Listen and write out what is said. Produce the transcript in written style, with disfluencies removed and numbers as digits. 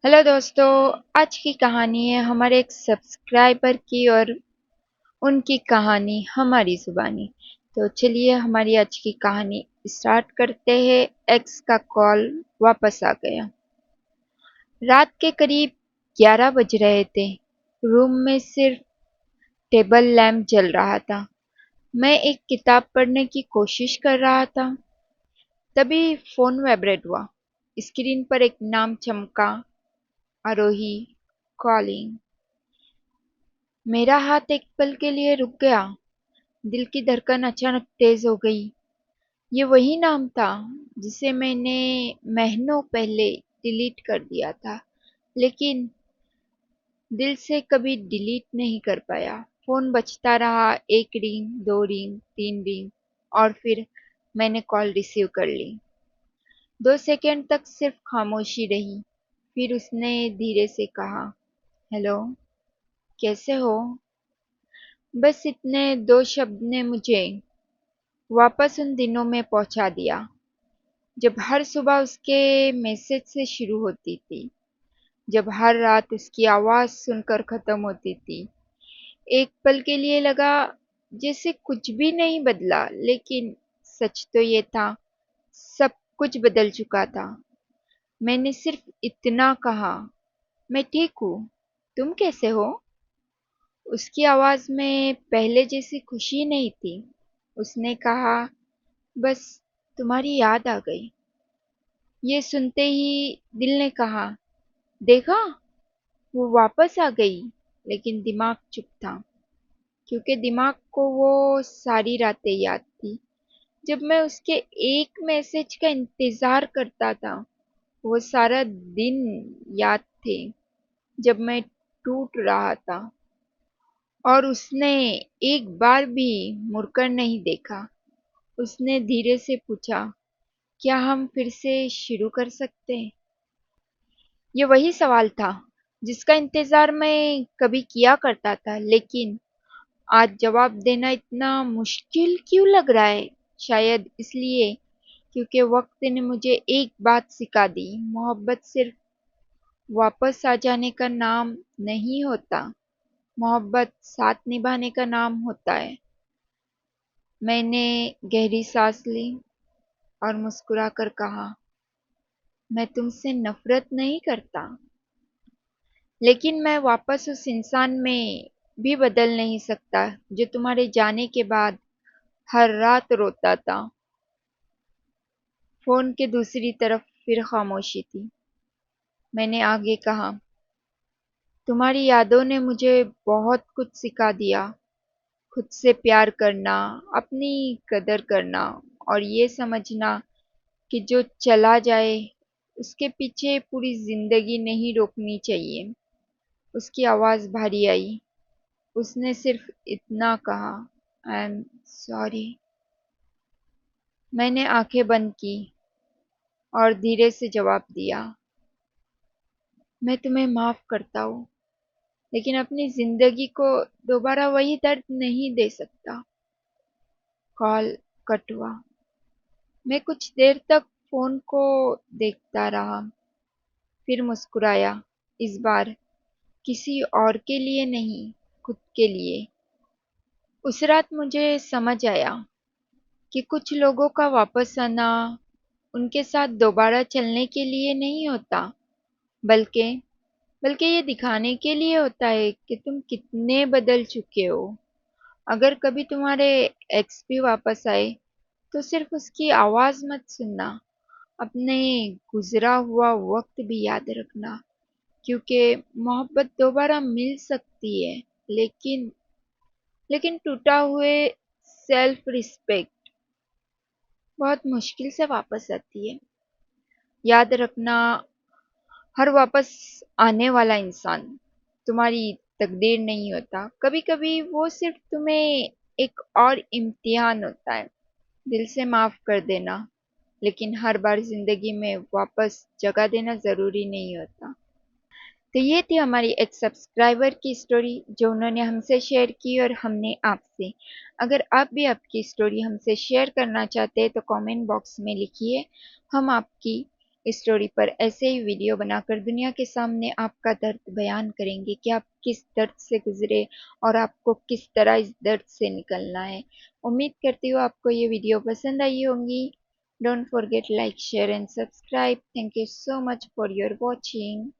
Hello दोस्तों। आज की कहानी है हमारे एक सब्सक्राइबर की और उनकी कहानी हमारी जुबानी। तो चलिए हमारी आज की कहानी स्टार्ट करते हैं। एक्स का कॉल वापस आ गया। रात के करीब 11 बज रहे थे। रूम में सिर्फ टेबल लैंप जल रहा था। मैं एक किताब पढ़ने की कोशिश कर रहा था। तभी फोन वाइब्रेट हुआ। स्क्रीन पर एक नाम चमका, आरोही कॉलिंग। मेरा हाथ एक पल के लिए रुक गया। दिल की धड़कन अचानक तेज हो गई। ये वही नाम था जिसे मैंने महीनों पहले डिलीट कर दिया था, लेकिन दिल से कभी डिलीट नहीं कर पाया। फोन बजता रहा, एक रिंग, दो रिंग, तीन रिंग, और फिर मैंने कॉल रिसीव कर ली। 2 सेकंड तक सिर्फ खामोशी रही। फिर उसने धीरे से कहा, हेलो, कैसे हो? बस इतने दो शब्द ने मुझे वापस उन दिनों में पहुंचा दिया जब हर सुबह उसके मैसेज से शुरू होती थी, जब हर रात उसकी आवाज सुनकर खत्म होती थी। एक पल के लिए लगा जैसे कुछ भी नहीं बदला, लेकिन सच तो ये था, सब कुछ बदल चुका था। मैंने सिर्फ इतना कहा, मैं ठीक हूँ, तुम कैसे हो? उसकी आवाज में पहले जैसी खुशी नहीं थी। उसने कहा, बस तुम्हारी याद आ गई। ये सुनते ही दिल ने कहा, देखा, वो वापस आ गई। लेकिन दिमाग चुप था, क्योंकि दिमाग को वो सारी रातें याद थी जब मैं उसके एक मैसेज का इंतजार करता था। वो सारा दिन याद थे जब मैं टूट रहा था और उसने एक बार भी मुड़कर नहीं देखा। उसने धीरे से पूछा, क्या हम फिर से शुरू कर सकते हैं? ये वही सवाल था जिसका इंतजार मैं कभी किया करता था, लेकिन आज जवाब देना इतना मुश्किल क्यों लग रहा है? शायद इसलिए क्योंकि वक्त ने मुझे एक बात सिखा दी, मोहब्बत सिर्फ वापस आ जाने का नाम नहीं होता, मोहब्बत साथ निभाने का नाम होता है। मैंने गहरी सांस ली और मुस्कुराकर कहा, मैं तुमसे नफरत नहीं करता, लेकिन मैं वापस उस इंसान में भी बदल नहीं सकता जो तुम्हारे जाने के बाद हर रात रोता था। फोन के दूसरी तरफ फिर खामोशी थी। मैंने आगे कहा, तुम्हारी यादों ने मुझे बहुत कुछ सिखा दिया। खुद से प्यार करना, अपनी कदर करना, और ये समझना कि जो चला जाए उसके पीछे पूरी जिंदगी नहीं रोकनी चाहिए। उसकी आवाज भारी आई। उसने सिर्फ इतना कहा, आई एम सॉरी। मैंने आंखें बंद की और धीरे से जवाब दिया, मैं तुम्हें माफ करता हूँ, लेकिन अपनी जिंदगी को दोबारा वही दर्द नहीं दे सकता। कॉल कट हुआ। मैं कुछ देर तक फोन को देखता रहा, फिर मुस्कुराया। इस बार किसी और के लिए नहीं, खुद के लिए। उस रात मुझे समझ आया कि कुछ लोगों का वापस आना उनके साथ दोबारा चलने के लिए नहीं होता, बल्कि बल्कि ये दिखाने के लिए होता है कि तुम कितने बदल चुके हो। अगर कभी तुम्हारे एक्स भी वापस आए, तो सिर्फ उसकी आवाज मत सुनना, अपने गुजरा हुआ वक्त भी याद रखना, क्योंकि मोहब्बत दोबारा मिल सकती है, लेकिन लेकिन टूटा हुए सेल्फ रिस्पेक्ट बहुत मुश्किल से वापस आती है। याद रखना, हर वापस आने वाला इंसान तुम्हारी तकदीर नहीं होता। कभी कभी वो सिर्फ तुम्हें एक और इम्तिहान होता है। दिल से माफ कर देना, लेकिन हर बार जिंदगी में वापस जगह देना जरूरी नहीं होता। तो ये थी हमारी एक सब्सक्राइबर की स्टोरी जो उन्होंने हमसे शेयर की और हमने आपसे। अगर आप भी आपकी स्टोरी हमसे शेयर करना चाहते हैं तो कमेंट बॉक्स में लिखिए, हम आपकी स्टोरी पर ऐसे ही वीडियो बनाकर दुनिया के सामने आपका दर्द बयान करेंगे कि आप किस दर्द से गुजरे और आपको किस तरह इस दर्द से निकलना है। उम्मीद करती हूँ आपको ये वीडियो पसंद आई होगी। Don't forget like share and subscribe. Thank you so much for your watching.